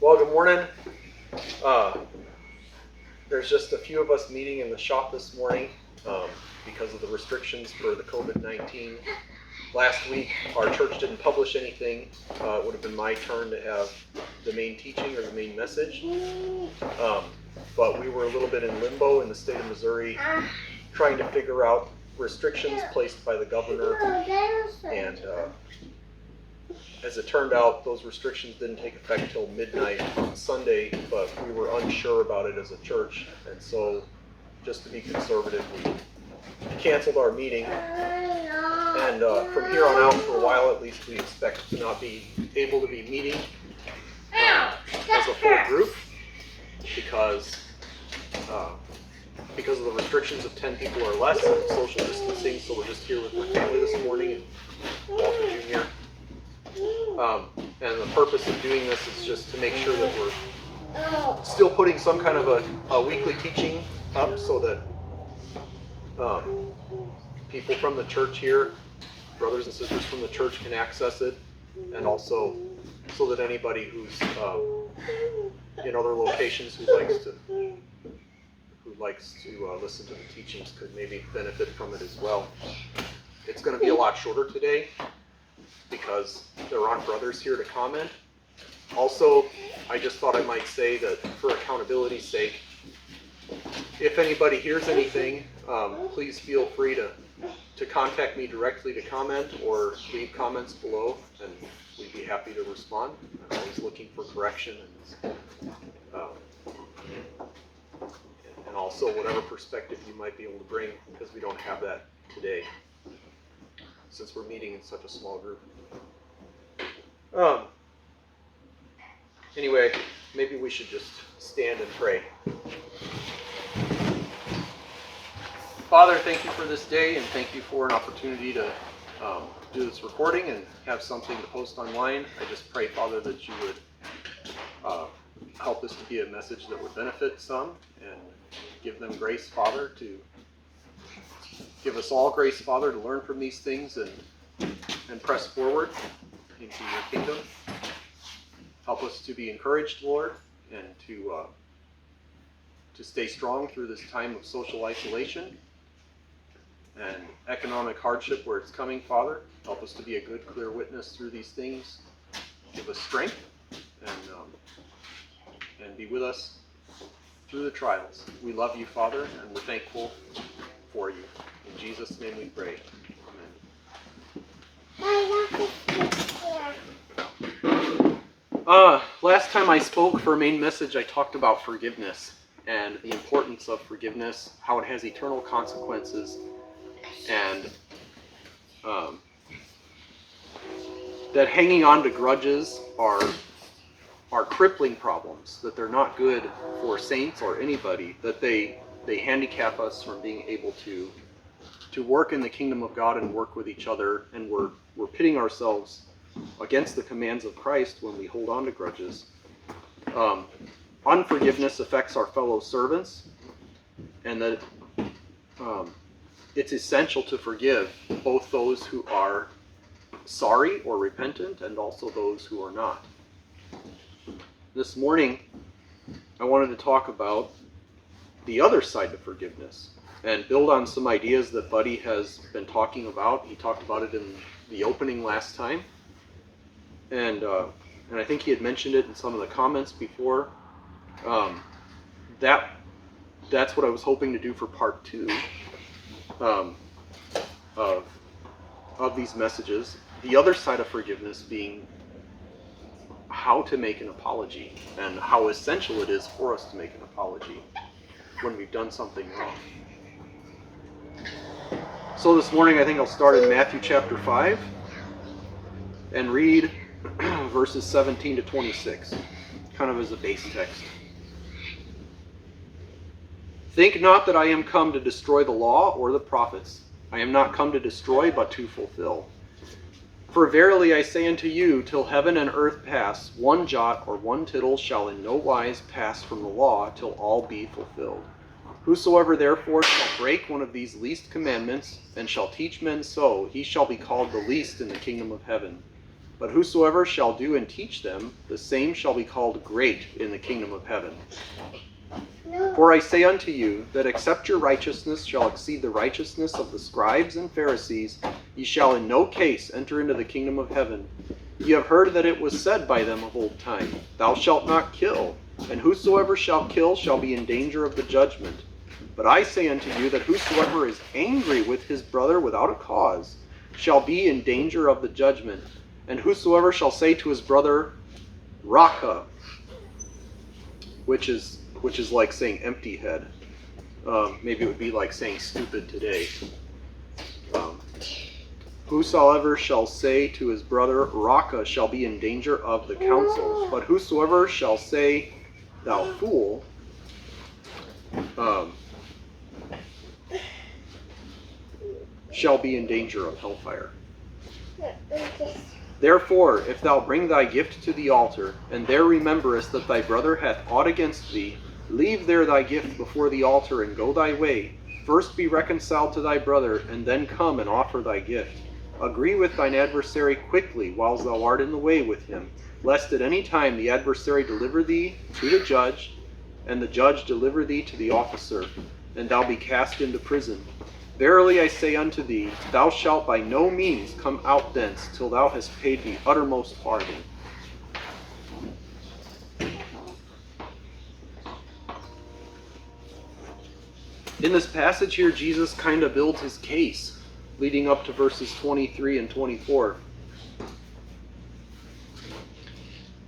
Well, good morning. There's just a few of us meeting in the shop this morning because of the restrictions for the COVID-19. Last week, our church didn't publish anything. It would have been my turn to have the main teaching or the main message. But we were a little bit in limbo in the state of Missouri, trying to figure out restrictions placed by the governor. And as it turned out, those restrictions didn't take effect till midnight on Sunday, but we were unsure about it as a church. And so, just to be conservative, we canceled our meeting. And from here on out, for a while at least, we expect to not be able to be meeting as a full group because of the restrictions of 10 people or less and social distancing. So we're just here with my family this morning and Walter Jr. And the purpose of doing this is just to make sure that we're still putting some kind of a weekly teaching up so that people from the church here, brothers and sisters from the church, can access it, and also so that anybody who's in other locations who likes to listen to the teachings could maybe benefit from it as well. It's going to be a lot shorter today because there aren't brothers here to comment. Also, I just thought I might say that for accountability's sake, if anybody hears anything, please feel free to contact me directly to comment or leave comments below, and we'd be happy to respond. I'm always looking for correction and also whatever perspective you might be able to bring, because we don't have that today since we're meeting in such a small group. Anyway, maybe we should just stand and pray. Father, thank you for this day, and thank you for an opportunity to do this recording and have something to post online. I just pray, Father, that you would help this to be a message that would benefit some, and give them grace, Father, to give us all grace, Father, to learn from these things and press forward into your kingdom. Help us to be encouraged, Lord, and to stay strong through this time of social isolation and economic hardship where it's coming, Father. Help us to be a good, clear witness through these things. Give us strength and be with us through the trials. We love you, Father, and we're thankful for you. In Jesus' name we pray. Amen. Last time I spoke for a main message, I talked about forgiveness and the importance of forgiveness, how it has eternal consequences, and that hanging on to grudges are crippling problems, that they're not good for saints or anybody, that they handicap us from being able to work in the kingdom of God and work with each other, and we're pitting ourselves against the commands of Christ when we hold on to grudges. Unforgiveness affects our fellow servants, and that it's essential to forgive both those who are sorry or repentant and also those who are not. This morning, I wanted to talk about the other side of forgiveness and build on some ideas that Buddy has been talking about. He talked about it in the opening last time, and I think he had mentioned it in some of the comments before. That's what I was hoping to do for part 2 of these messages. The other side of forgiveness being how to make an apology and how essential it is for us to make an apology when we've done something wrong. So this morning I think I'll start in Matthew chapter 5 and read verses 17 to 26, kind of as a base text. Think not that I am come to destroy the law or the prophets. I am not come to destroy, but to fulfill. For verily I say unto you, till heaven and earth pass, one jot or one tittle shall in no wise pass from the law, till all be fulfilled. Whosoever therefore shall break one of these least commandments, and shall teach men so, he shall be called the least in the kingdom of heaven. But whosoever shall do and teach them, the same shall be called great in the kingdom of heaven. For I say unto you, that except your righteousness shall exceed the righteousness of the scribes and Pharisees, ye shall in no case enter into the kingdom of heaven. Ye have heard that it was said by them of old time, Thou shalt not kill, and whosoever shall kill shall be in danger of the judgment. But I say unto you, that whosoever is angry with his brother without a cause shall be in danger of the judgment. And whosoever shall say to his brother, Raka, which is like saying empty head. Maybe it would be like saying stupid today. Whosoever shall say to his brother, Raka, shall be in danger of the council. But whosoever shall say, Thou fool, shall be in danger of hellfire. Therefore, if thou bring thy gift to the altar, and there rememberest that thy brother hath aught against thee, leave there thy gift before the altar, and go thy way. First be reconciled to thy brother, and then come and offer thy gift. Agree with thine adversary quickly, whiles thou art in the way with him, lest at any time the adversary deliver thee to the judge, and the judge deliver thee to the officer, and thou be cast into prison. Verily I say unto thee, thou shalt by no means come out thence till thou hast paid the uttermost farthing. In this passage here, Jesus kind of builds his case, leading up to verses 23 and 24.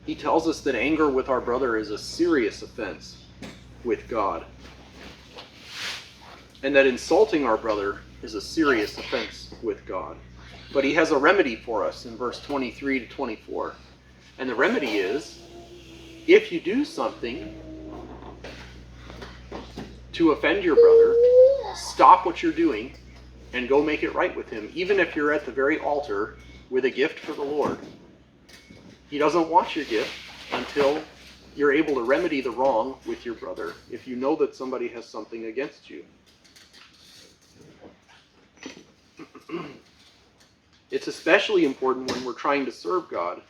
He tells us that anger with our brother is a serious offense with God, and that insulting our brother is a serious offense with God. But he has a remedy for us in verse 23 to 24. And the remedy is, if you do something to offend your brother, stop what you're doing and go make it right with him, even if you're at the very altar with a gift for the Lord. He doesn't want your gift until you're able to remedy the wrong with your brother, if you know that somebody has something against you. It's especially important when we're trying to serve God.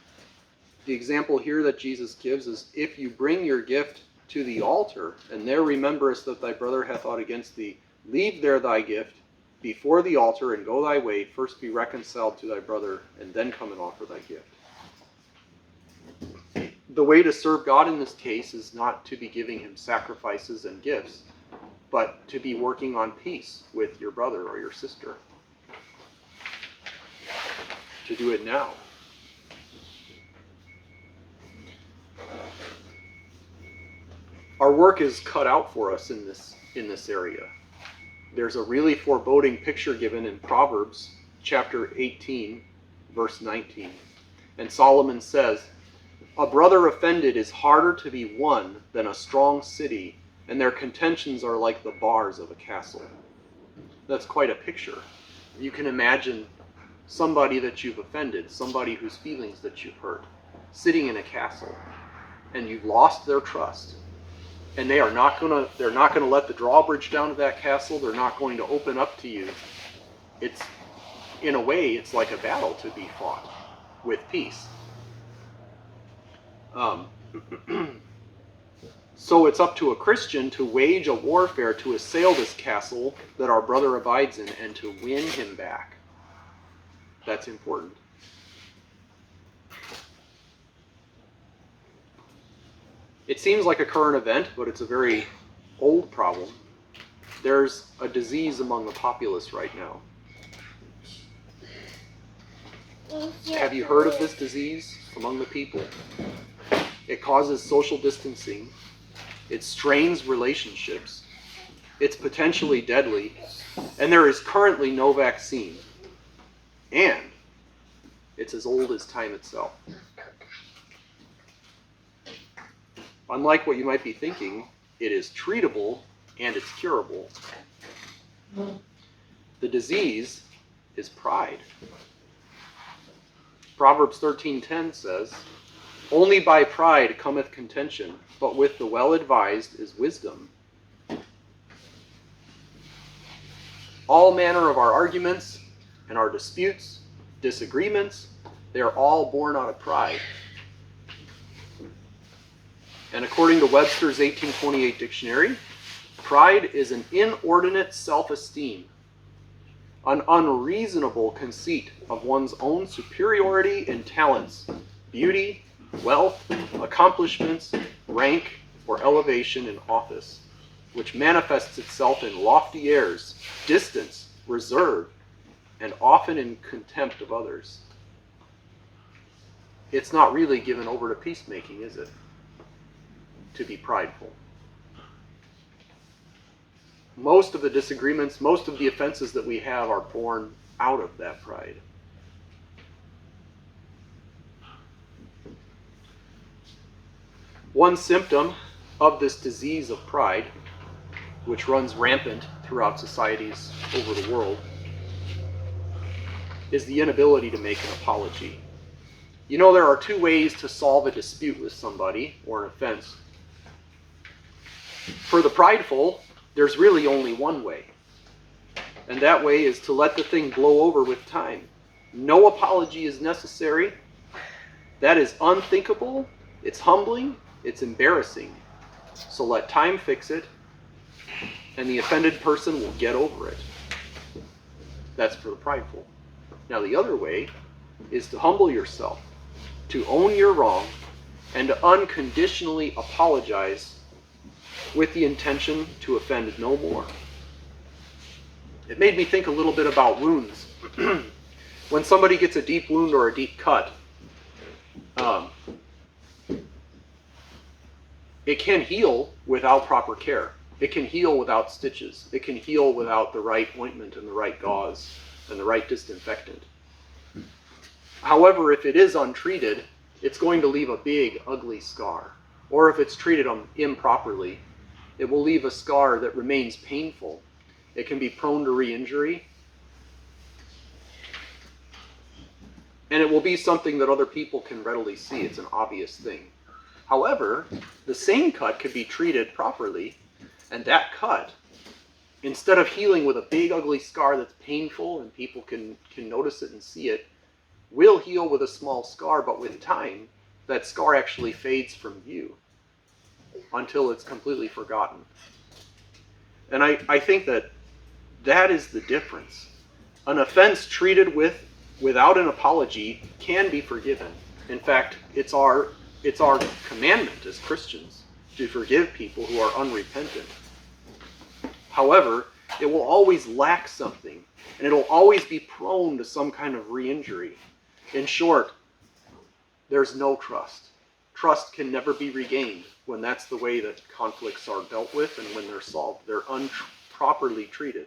The example here that Jesus gives is, if you bring your gift to the altar, and there rememberest that thy brother hath aught against thee, leave there thy gift before the altar, and go thy way. First be reconciled to thy brother, and then come and offer thy gift. The way to serve God in this case is not to be giving him sacrifices and gifts, but to be working on peace with your brother or your sister. To do it now. Our work is cut out for us in this area. There's a really foreboding picture given in Proverbs chapter 18, verse 19. And Solomon says, a brother offended is harder to be won than a strong city, and their contentions are like the bars of a castle. That's quite a picture. You can imagine somebody that you've offended, somebody whose feelings that you've hurt, sitting in a castle, and you've lost their trust. And they're not going to let the drawbridge down to that castle. They're not going to open up to you. It's, in a way, it's like a battle to be fought with peace. So it's up to a Christian to wage a warfare to assail this castle that our brother abides in, and to win him back. That's important. It seems like a current event, but it's a very old problem. There's a disease among the populace right now. Have you heard of this disease among the people? It causes social distancing. It strains relationships. It's potentially deadly. And there is currently no vaccine. And it's as old as time itself. Unlike what you might be thinking, it is treatable and it's curable. The disease is pride. Proverbs 13:10 says, only by pride cometh contention, but with the well-advised is wisdom. All manner of our arguments and our disputes, disagreements, They are all born out of pride. And according to Webster's 1828 dictionary, pride is an inordinate self-esteem, an unreasonable conceit of one's own superiority in talents, beauty, wealth, accomplishments, rank, or elevation in office, which manifests itself in lofty airs, distance, reserve, and often in contempt of others. It's not really given over to peacemaking, is it? To be prideful. Most of the disagreements, most of the offenses that we have are born out of that pride. One symptom of this disease of pride, which runs rampant throughout societies over the world, is the inability to make an apology. You know, there are two ways to solve a dispute with somebody or an offense. For the prideful, there's really only one way. And that way is to let the thing blow over with time. No apology is necessary. That is unthinkable. It's humbling. It's embarrassing. So let time fix it, and the offended person will get over it. That's for the prideful. Now the other way is to humble yourself, to own your wrong, and to unconditionally apologize with the intention to offend no more. It made me think a little bit about wounds. When somebody gets a deep wound or a deep cut, it can heal without proper care. It can heal without stitches. It can heal without the right ointment and the right gauze and the right disinfectant. However, if it is untreated, it's going to leave a big, ugly scar. Or if it's treated improperly, it will leave a scar that remains painful. It can be prone to re-injury. And it will be something that other people can readily see. It's an obvious thing. However, the same cut could be treated properly, and that cut, instead of healing with a big, ugly scar that's painful and people can notice it and see it, will heal with a small scar, but with time, that scar actually fades from view until it's completely forgotten. And I think that is the difference. An offense treated without an apology can be forgiven. In fact, it's our commandment as Christians to forgive people who are unrepentant. However, it will always lack something, and it'll always be prone to some kind of re-injury. In short, there's no trust. Trust can never be regained when that's the way that conflicts are dealt with and when they're solved. They're improperly treated.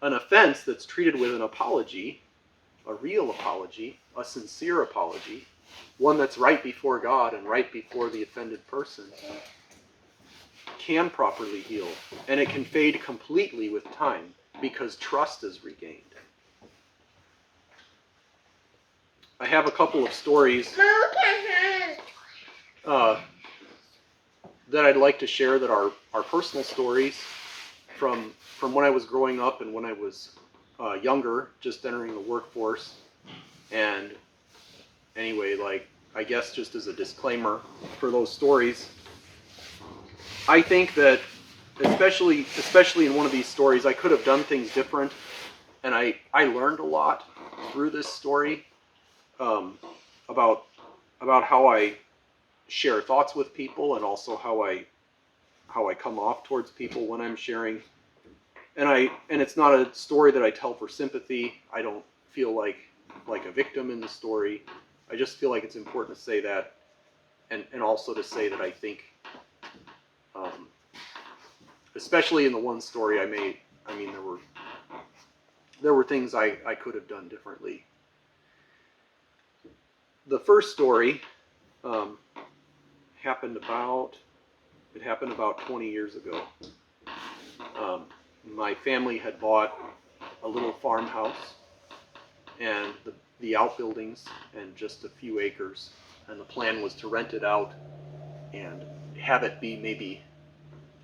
An offense that's treated with an apology, a real apology, a sincere apology, one that's right before God and right before the offended person, can properly heal. And it can fade completely with time because trust is regained. I have a couple of stories that I'd like to share that are personal stories from when I was growing up and when I was younger, just entering the workforce. And anyway, I guess just as a disclaimer for those stories, I think that especially in one of these stories, I could have done things different, and I learned a lot through this story about how I share thoughts with people and also how I come off towards people when I'm sharing. And it's not a story that I tell for sympathy. I don't feel like a victim in the story. I just feel like it's important to say that, and also to say that I think, especially in the one story I made, I mean, there were things I could have done differently. The first story happened about 20 years ago. My family had bought a little farmhouse and the outbuildings and just a few acres, and the plan was to rent it out and have it be maybe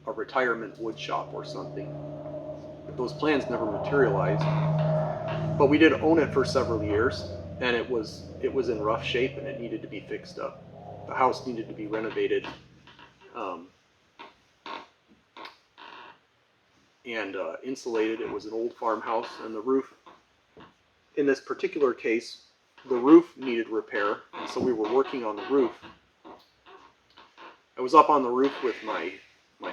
a retirement wood shop or something. But those plans never materialized. But we did own it for several years, and it was in rough shape and it needed to be fixed up. The house needed to be renovated, and insulated. It was an old farmhouse, and the roof, in this particular case, the roof needed repair, and so we were working on the roof. I was up on the roof with my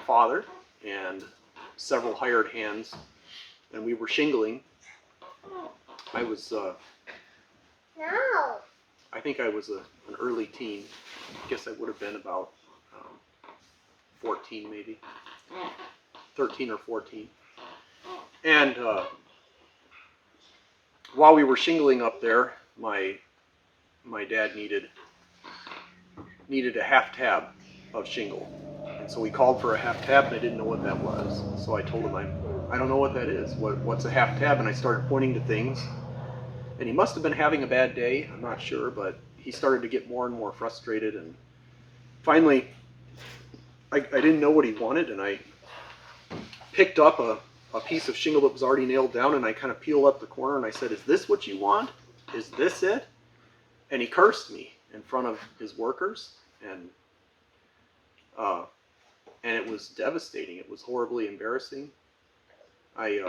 father and several hired hands, and we were shingling. I was, I think I was an early teen. I guess I would have been about 14 maybe, 13 or 14. And while we were shingling up there, my dad needed a half tab of shingle. And so we called for a half tab, and I didn't know what that was. So I told him, I don't know what that is. What's a half tab? And I started pointing to things. And he must have been having a bad day, I'm not sure, but he started to get more and more frustrated. And finally, I didn't know what he wanted, and I picked up a piece of shingle that was already nailed down, and I kind of peeled up the corner, and I said, "Is this what you want? Is this it?" And he cursed me in front of his workers, and it was devastating. It was horribly embarrassing. I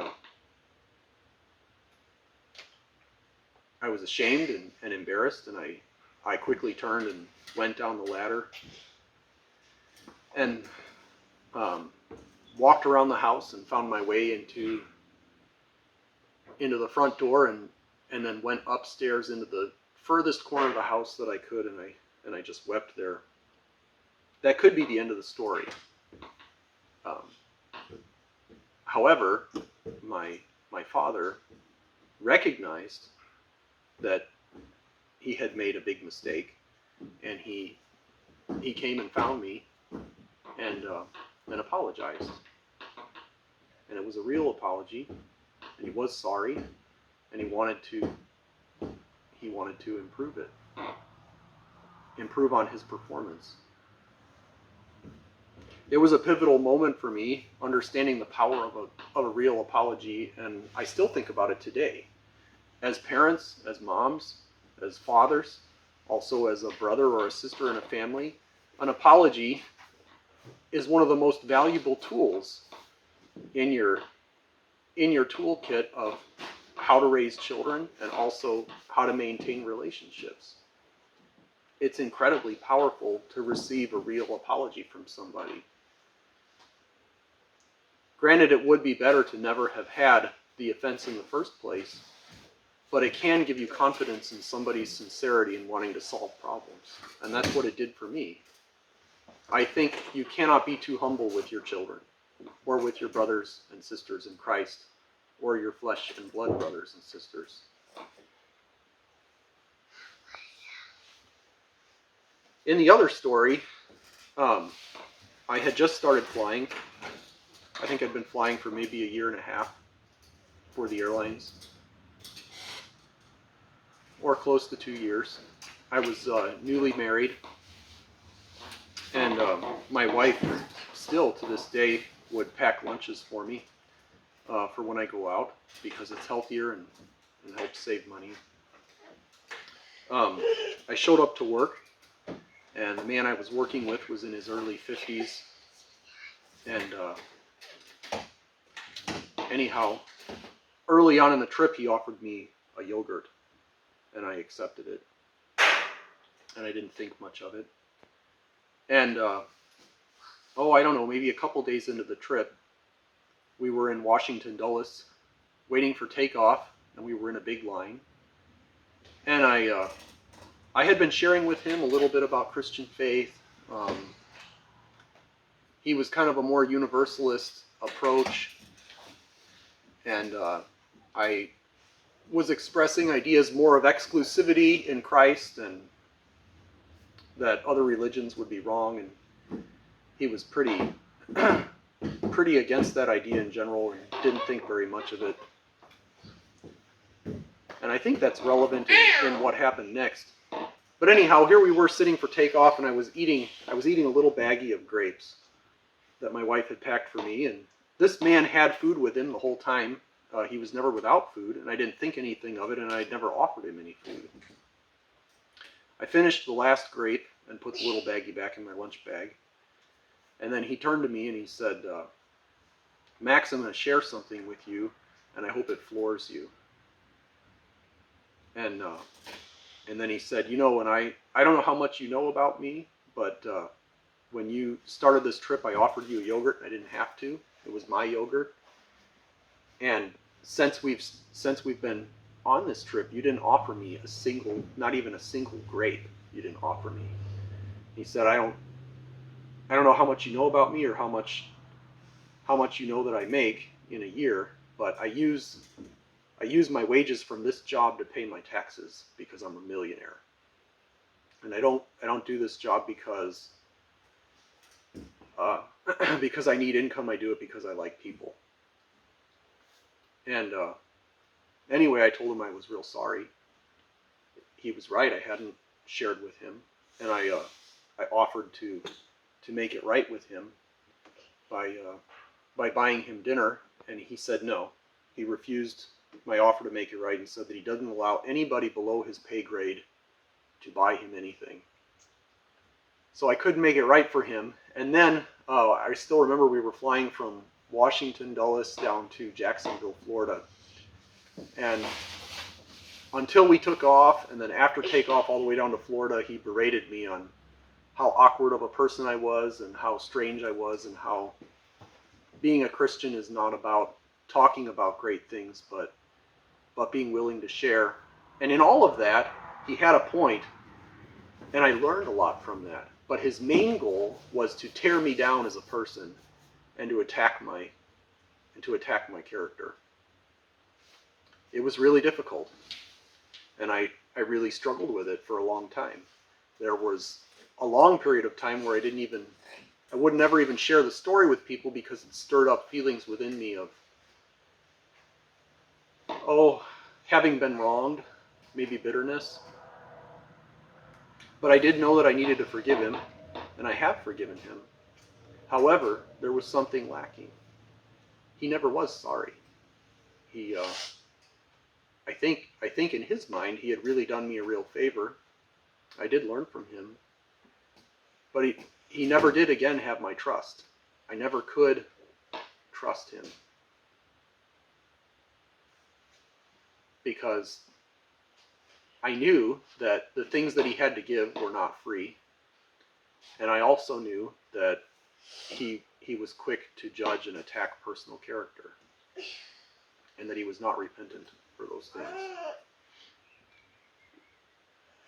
was ashamed and embarrassed, and I quickly turned and went down the ladder and walked around the house and found my way into the front door, and then went upstairs into the furthest corner of the house that I could, and I just wept there. That could be the end of the story. However, my father recognized that he had made a big mistake, and he came and found me and apologized. And it was a real apology, and he was sorry, and he wanted to improve on his performance. It was a pivotal moment for me, understanding the power of a real apology, and I still think about it today. As parents, as moms, as fathers, also as a brother or a sister in a family, an apology is one of the most valuable tools in your toolkit of how to raise children and also how to maintain relationships. It's incredibly powerful to receive a real apology from somebody. Granted, it would be better to never have had the offense in the first place, but it can give you confidence in somebody's sincerity in wanting to solve problems. And that's what it did for me. I think you cannot be too humble with your children, or with your brothers and sisters in Christ, or your flesh and blood brothers and sisters. In the other story, I had just started flying. I think I'd been flying for maybe a year and a half for the airlines, or close to 2 years. I was newly married, and my wife still to this day would pack lunches for me for when I go out, because it's healthier and helps save money. I showed up to work, and the man I was working with was in his early 50s, and anyhow, early on in the trip, he offered me a yogurt, and I accepted it, and I didn't think much of it. And I don't know, maybe a couple days into the trip, we were in Washington Dulles, waiting for takeoff, and we were in a big line. And I had been sharing with him a little bit about Christian faith. He was kind of a more universalist approach, and I was expressing ideas more of exclusivity in Christ, and that other religions would be wrong, and he was pretty against that idea in general, and didn't think very much of it. And I think that's relevant in what happened next. But anyhow, here we were sitting for takeoff, and I was eating a little baggie of grapes that my wife had packed for me, and this man had food with him the whole time. he was never without food, and I didn't think anything of it, and I'd never offered him any food. I finished the last grape and put the little baggie back in my lunch bag. And then he turned to me and he said, Max, I'm going to share something with you, and I hope it floors you. And then he said, you know, and I don't know how much you know about me, but when you started this trip, I offered you a yogurt. I didn't have to. It was my yogurt. And since we've been on this trip, you didn't offer me not even a single grape. You didn't offer me. He said, I don't know how much you know about me or how much you know that I make in a year, but I use my wages from this job to pay my taxes because I'm a millionaire. And I don't do this job because because I need income. I do it because I like people. And anyway, I told him I was real sorry. He was right. I hadn't shared with him, and I offered to make it right with him by buying him dinner, and he said no. He refused my offer to make it right and said that he doesn't allow anybody below his pay grade to buy him anything. So I couldn't make it right for him. And then I still remember we were flying from Washington Dulles down to Jacksonville, Florida. And until we took off, and then after takeoff all the way down to Florida, he berated me on how awkward of a person I was and how strange I was and how being a Christian is not about talking about great things, but being willing to share. And in all of that, he had a point, and I learned a lot from that. But his main goal was to tear me down as a person and to attack my character. It was really difficult, and I really struggled with it for a long time. There was a long period of time where I would never even share the story with people because it stirred up feelings within me of, having been wronged, maybe bitterness. But I did know that I needed to forgive him, and I have forgiven him. However, there was something lacking. He never was sorry. I think in his mind he had really done me a real favor. I did learn from him. But he never did again have my trust. I never could trust him. Because I knew that the things that he had to give were not free. And I also knew that he was quick to judge and attack personal character. And that he was not repentant for those things.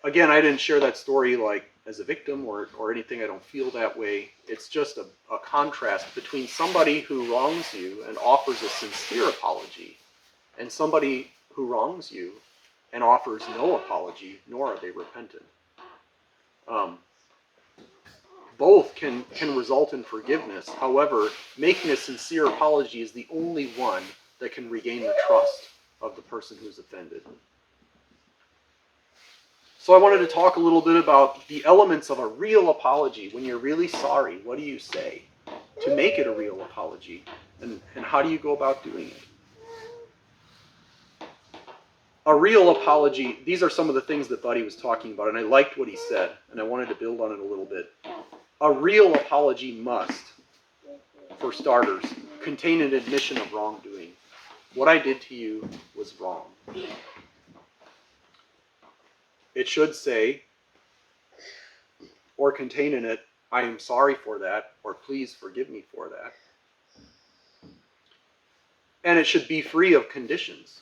Again, I didn't share that story like as a victim or anything. I don't feel that way. It's just a contrast between somebody who wrongs you and offers a sincere apology and somebody who wrongs you and offers no apology, nor are they repentant. Both can result in forgiveness. However, making a sincere apology is the only one that can regain the trust of the person who's offended. So I wanted to talk a little bit about the elements of a real apology. When you're really sorry, what do you say to make it a real apology? And how do you go about doing it? A real apology, these are some of the things that Buddy was talking about, and I liked what he said, and I wanted to build on it a little bit. A real apology must, for starters, contain an admission of wrongdoing. What I did to you was wrong. It should say, or contain in it, I am sorry for that, or please forgive me for that. And it should be free of conditions.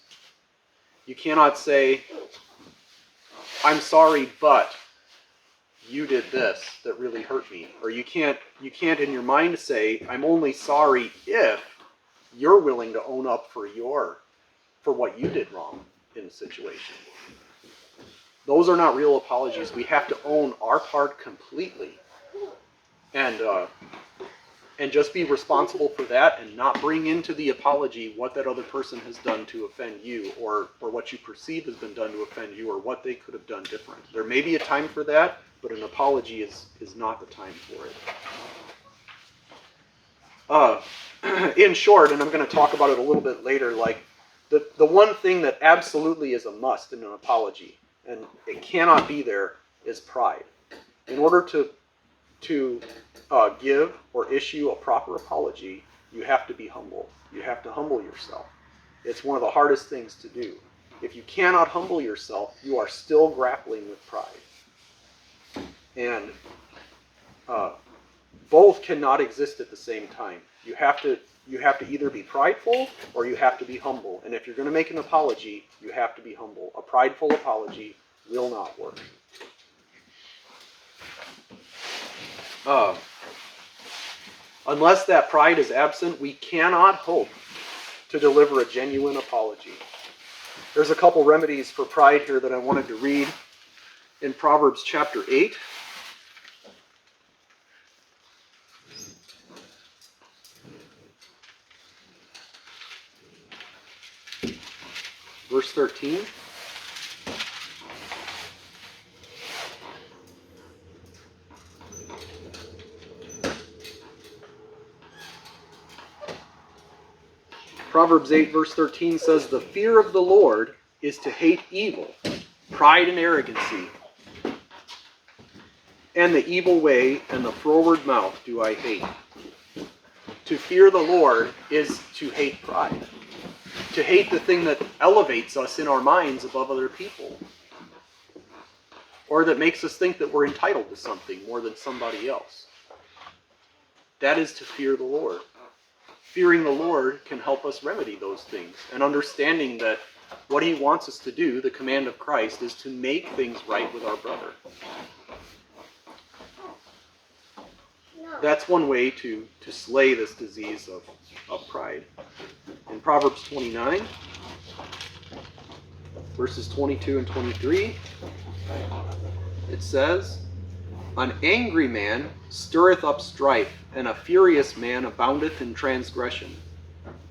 You cannot say, I'm sorry, but you did this that really hurt me. Or you can't in your mind say, I'm only sorry if you're willing to own up for what you did wrong in a situation. Those are not real apologies. We have to own our part completely and just be responsible for that and not bring into the apology what that other person has done to offend you or what you perceive has been done to offend you or what they could have done different. There may be a time for that, but an apology is not the time for it. In short, and I'm going to talk about it a little bit later, like The one thing that absolutely is a must in an apology, and it cannot be there, is pride. In order to give or issue a proper apology, you have to be humble. You have to humble yourself. It's one of the hardest things to do. If you cannot humble yourself, you are still grappling with pride. And both cannot exist at the same time. You have to either be prideful or you have to be humble. And if you're going to make an apology, you have to be humble. A prideful apology will not work. Unless that pride is absent, we cannot hope to deliver a genuine apology. There's a couple remedies for pride here that I wanted to read in Proverbs chapter 8. Verse 13. Proverbs 8 verse 13 says, "The fear of the Lord is to hate evil, pride and arrogancy, and the evil way and the froward mouth do I hate." To fear the Lord is to hate pride. To hate the thing that elevates us in our minds above other people. Or that makes us think that we're entitled to something more than somebody else. That is to fear the Lord. Fearing the Lord can help us remedy those things. And understanding that what He wants us to do, the command of Christ, is to make things right with our brother. That's one way to slay this disease of pride. In Proverbs 29, verses 22 and 23, it says, "An angry man stirreth up strife, and a furious man aboundeth in transgression.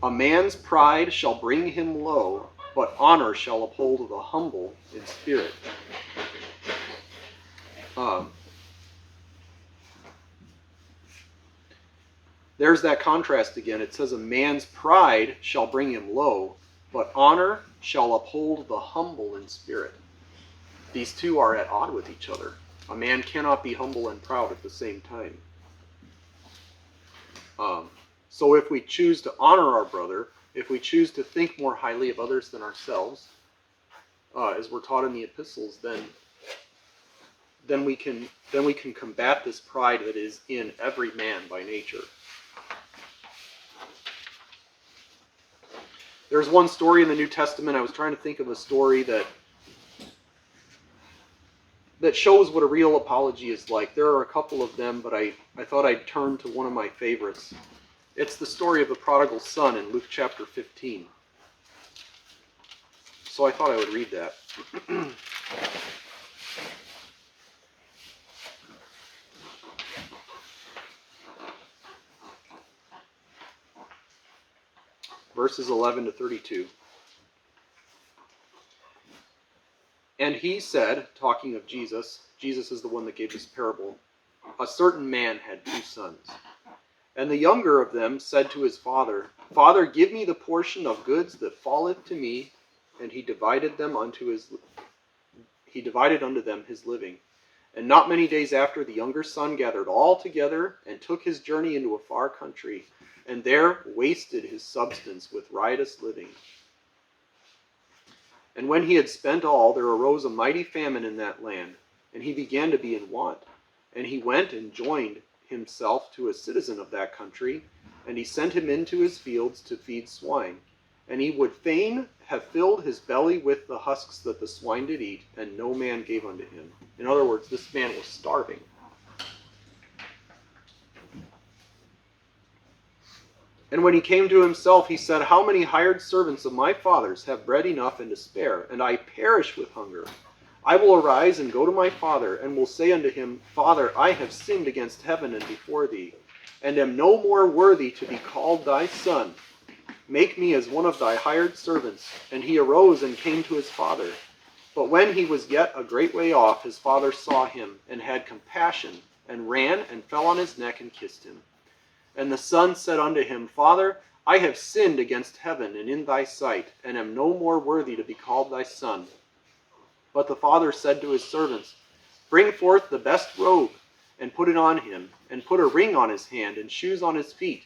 A man's pride shall bring him low, but honor shall uphold the humble in spirit." There's that contrast again. It says a man's pride shall bring him low, but honor shall uphold the humble in spirit. These two are at odds with each other. A man cannot be humble and proud at the same time. So if we choose to honor our brother, if we choose to think more highly of others than ourselves, as we're taught in the epistles, then we can combat this pride that is in every man by nature. There's one story in the New Testament. I was trying to think of a story that shows what a real apology is like. There are a couple of them, but I thought I'd turn to one of my favorites. It's the story of the prodigal son in Luke chapter 15. So I thought I would read that. Verses 11 to 32. "And he said," talking of Jesus is the one that gave this parable, "a certain man had 2 sons. And the younger of them said to his father, Father, give me the portion of goods that falleth to me. And he divided unto them his living. And not many days after, the younger son gathered all together and took his journey into a far country, and there wasted his substance with riotous living. And when he had spent all, there arose a mighty famine in that land, and he began to be in want. And he went and joined himself to a citizen of that country, and he sent him into his fields to feed swine. And he would fain have filled his belly with the husks that the swine did eat, and no man gave unto him." In other words, this man was starving. "And when he came to himself, he said, How many hired servants of my father's have bread enough and to spare, and I perish with hunger? I will arise and go to my father, and will say unto him, Father, I have sinned against heaven and before thee, and am no more worthy to be called thy son. Make me as one of thy hired servants. And he arose and came to his father. But when he was yet a great way off, his father saw him, and had compassion, and ran and fell on his neck and kissed him. And the son said unto him, Father, I have sinned against heaven and in thy sight, and am no more worthy to be called thy son.' But the father said to his servants, 'Bring forth the best robe, and put it on him, and put a ring on his hand, and shoes on his feet,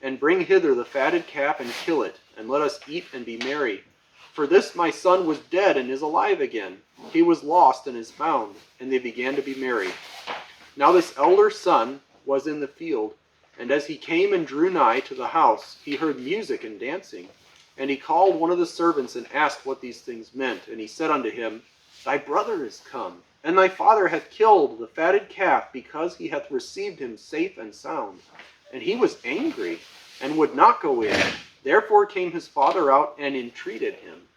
and bring hither the fatted calf, and kill it, and let us eat and be merry. For this my son was dead, and is alive again. He was lost, and is found.' And they began to be merry. Now this elder son was in the field, and as he came and drew nigh to the house, he heard music and dancing. And he called one of the servants, and asked what these things meant. And he said unto him, 'Thy brother is come, and thy father hath killed the fatted calf, because he hath received him safe and sound.' And he was angry, and would not go in. Therefore came his father out, and entreated him.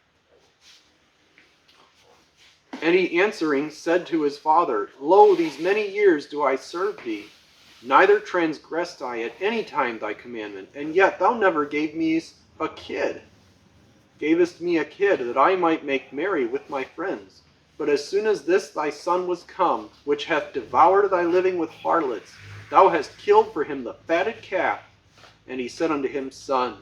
And he answering said to his father, 'Lo, these many years do I serve thee, neither transgressed I at any time thy commandment, and yet thou never gavest me a kid, that I might make merry with my friends. But as soon as this thy son was come, which hath devoured thy living with harlots, thou hast killed for him the fatted calf.' And he said unto him, 'Son,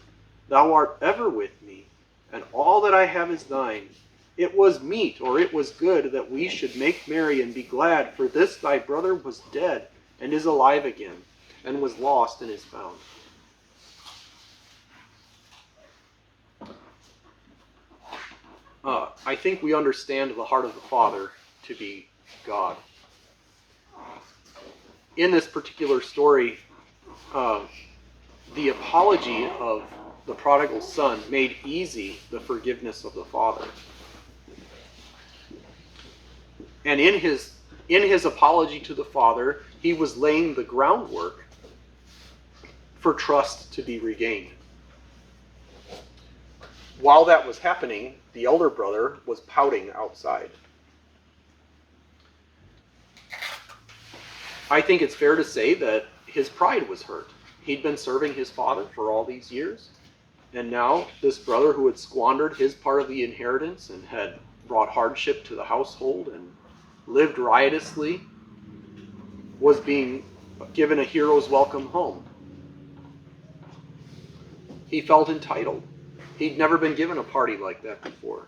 thou art ever with me, and all that I have is thine. It was meet, or it was good, that we should make merry and be glad, for this thy brother was dead, and is alive again, and was lost, and is found.'" I think we understand the heart of the Father to be God. In this particular story, the apology of the prodigal son made easy the forgiveness of the Father. And in his apology to the Father, he was laying the groundwork for trust to be regained. While that was happening, the elder brother was pouting outside. I think it's fair to say that his pride was hurt. He'd been serving his father for all these years, and now this brother who had squandered his part of the inheritance and had brought hardship to the household and lived riotously was being given a hero's welcome home. He felt entitled. He'd never been given a party like that before.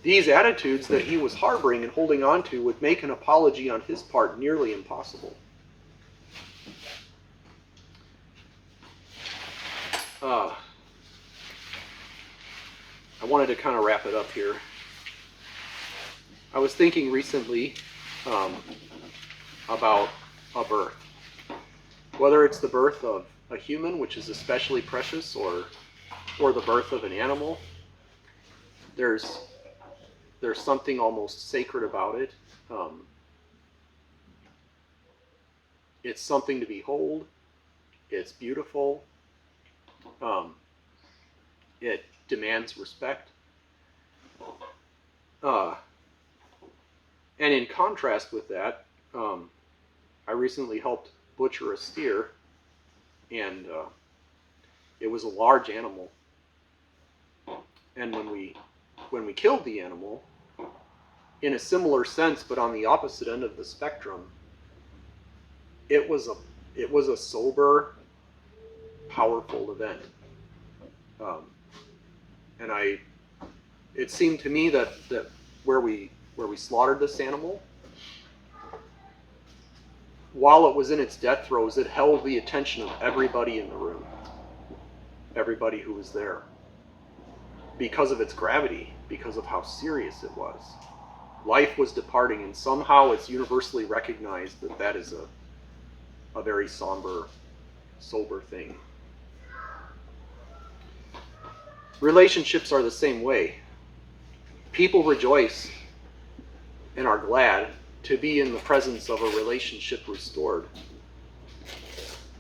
These attitudes that he was harboring and holding on to would make an apology on his part nearly impossible. I wanted to kind of wrap it up here. I was thinking recently about a birth. Whether it's the birth of a human, which is especially precious, or the birth of an animal, there's something almost sacred about it. It's something to behold. It's beautiful. It demands respect. And in contrast with that, I recently helped butcher a steer, and it was a large animal. And when we killed the animal, in a similar sense, but on the opposite end of the spectrum, it was a sober, powerful event. And it seemed to me that where we slaughtered this animal, while it was in its death throes, it held the attention of everybody in the room, everybody who was there, because of its gravity, because of how serious it was. Life was departing, and somehow it's universally recognized that is a very somber, sober thing. Relationships are the same way. People rejoice and are glad to be in the presence of a relationship restored.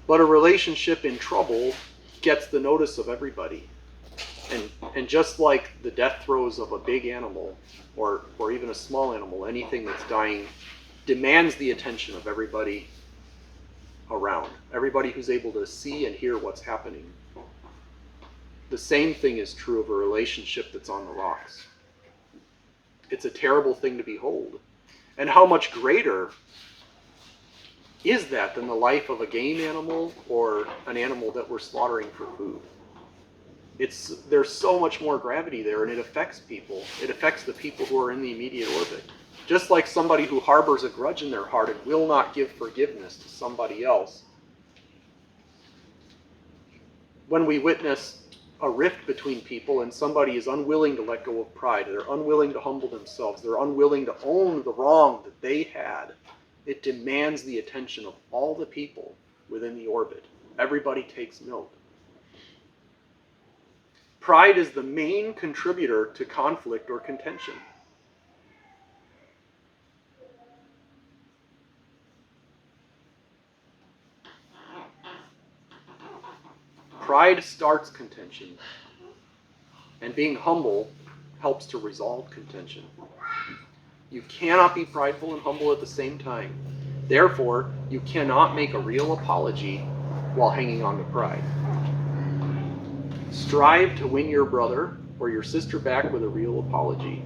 But a relationship in trouble gets the notice of everybody. And just like the death throes of a big animal, or even a small animal, anything that's dying demands the attention of everybody around, everybody who's able to see and hear what's happening. The same thing is true of a relationship that's on the rocks. It's a terrible thing to behold. And how much greater is that than the life of a game animal or an animal that we're slaughtering for food? There's so much more gravity there, and it affects people. It affects the people who are in the immediate orbit. Just like somebody who harbors a grudge in their heart and will not give forgiveness to somebody else. When we witness a rift between people and somebody is unwilling to let go of pride, they're unwilling to humble themselves, they're unwilling to own the wrong that they had, it demands the attention of all the people within the orbit. Everybody takes note. Pride is the main contributor to conflict or contention. Pride starts contention, and being humble helps to resolve contention. You cannot be prideful and humble at the same time. Therefore, you cannot make a real apology while hanging on to pride. Strive to win your brother or your sister back with a real apology.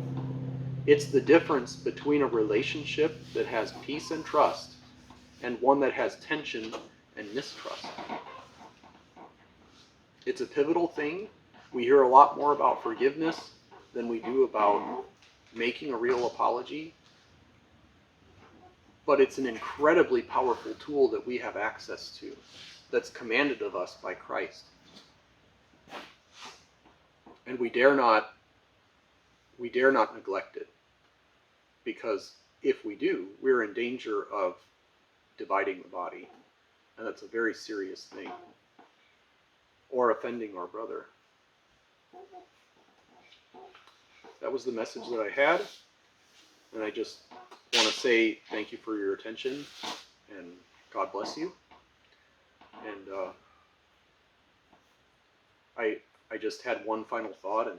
It's the difference between a relationship that has peace and trust and one that has tension and mistrust. It's a pivotal thing. We hear a lot more about forgiveness than we do about making a real apology. But it's an incredibly powerful tool that we have access to, that's commanded of us by Christ. And we dare not neglect it, because if we do, we're in danger of dividing the body, and that's a very serious thing, or offending our brother. That was the message that I had, and I just want to say thank you for your attention, and God bless you. And I just had one final thought, and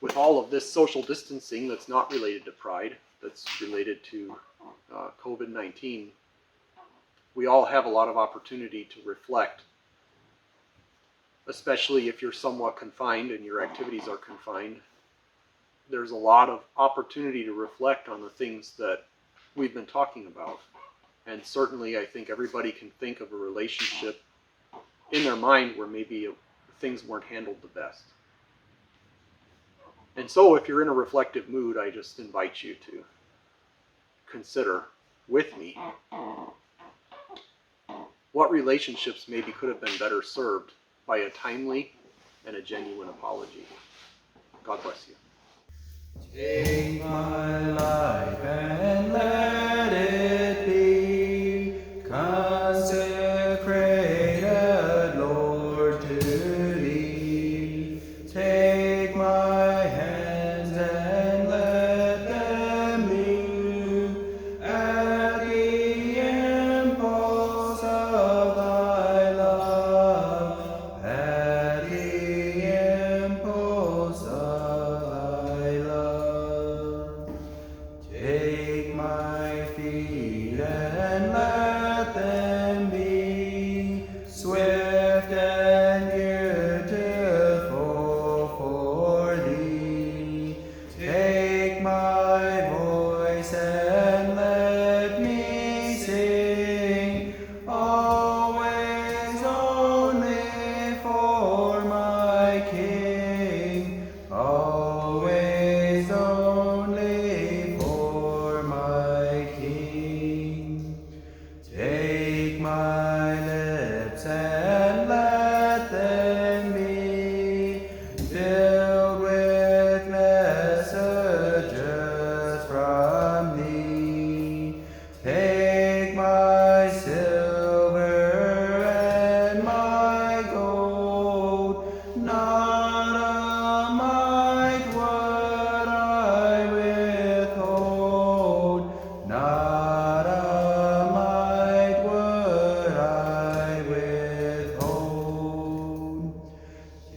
with all of this social distancing that's not related to pride, that's related to COVID-19, we all have a lot of opportunity to reflect, especially if you're somewhat confined and your activities are confined. There's a lot of opportunity to reflect on the things that we've been talking about. And certainly I think everybody can think of a relationship in their mind where maybe things weren't handled the best. And so if you're in a reflective mood, I just invite you to consider with me what relationships maybe could have been better served by a timely and a genuine apology. God bless you. Take my life and let it be consecrated, Lord, to Thee. Take my hands and let them move at the impulse of Thy love, at the impulse of Thy love. Take my feet and let them be swift and beautiful for Thee. Take my voice and let me sing, always only for my King, always only for my King. Take my lips and let them be filled with messages from Thee. Take my silver and my gold, not a mite would I withhold, not a mite would I withhold.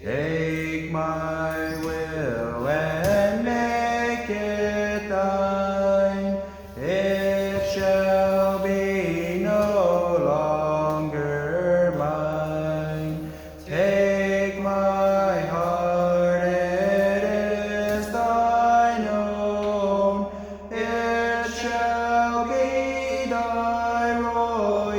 Take my will and make it Thine, it shall be no longer mine. Take my heart, it is Thine own, it shall be Thy royal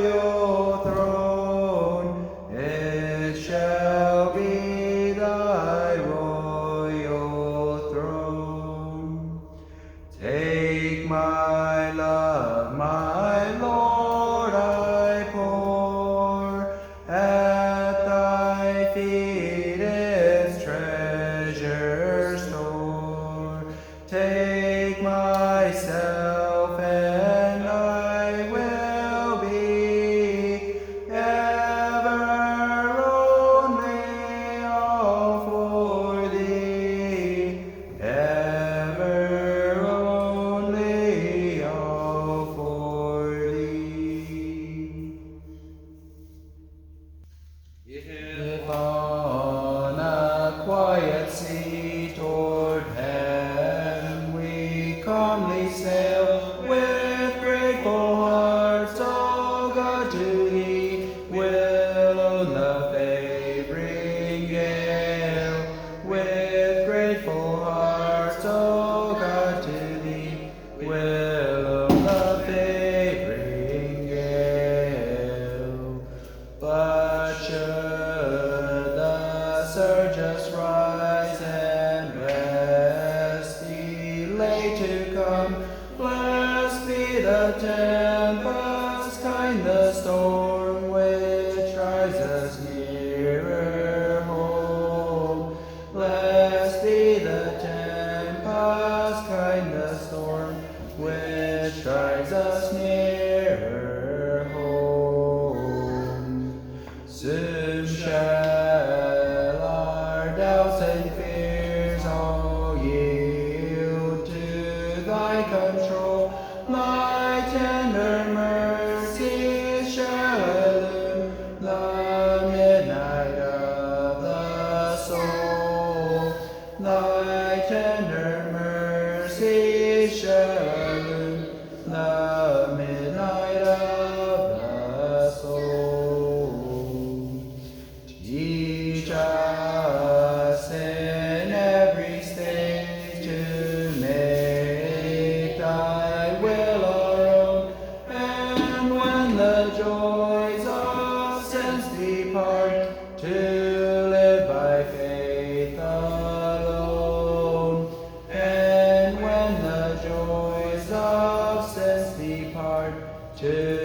tempest kind, the storm which drives us nearer home. Blessed be the tempest kind, the storm which drives us nearer home. Soon shall our doubts and fears all yield to thy control. Thy tender mercies shall illumine the midnight of the soul. Thy tender mercies shall illumine the midnight of the soul. Teach us in every stage to make thy will our own, and when the joys of sense depart, to live by faith alone. And when the joys of sense depart, to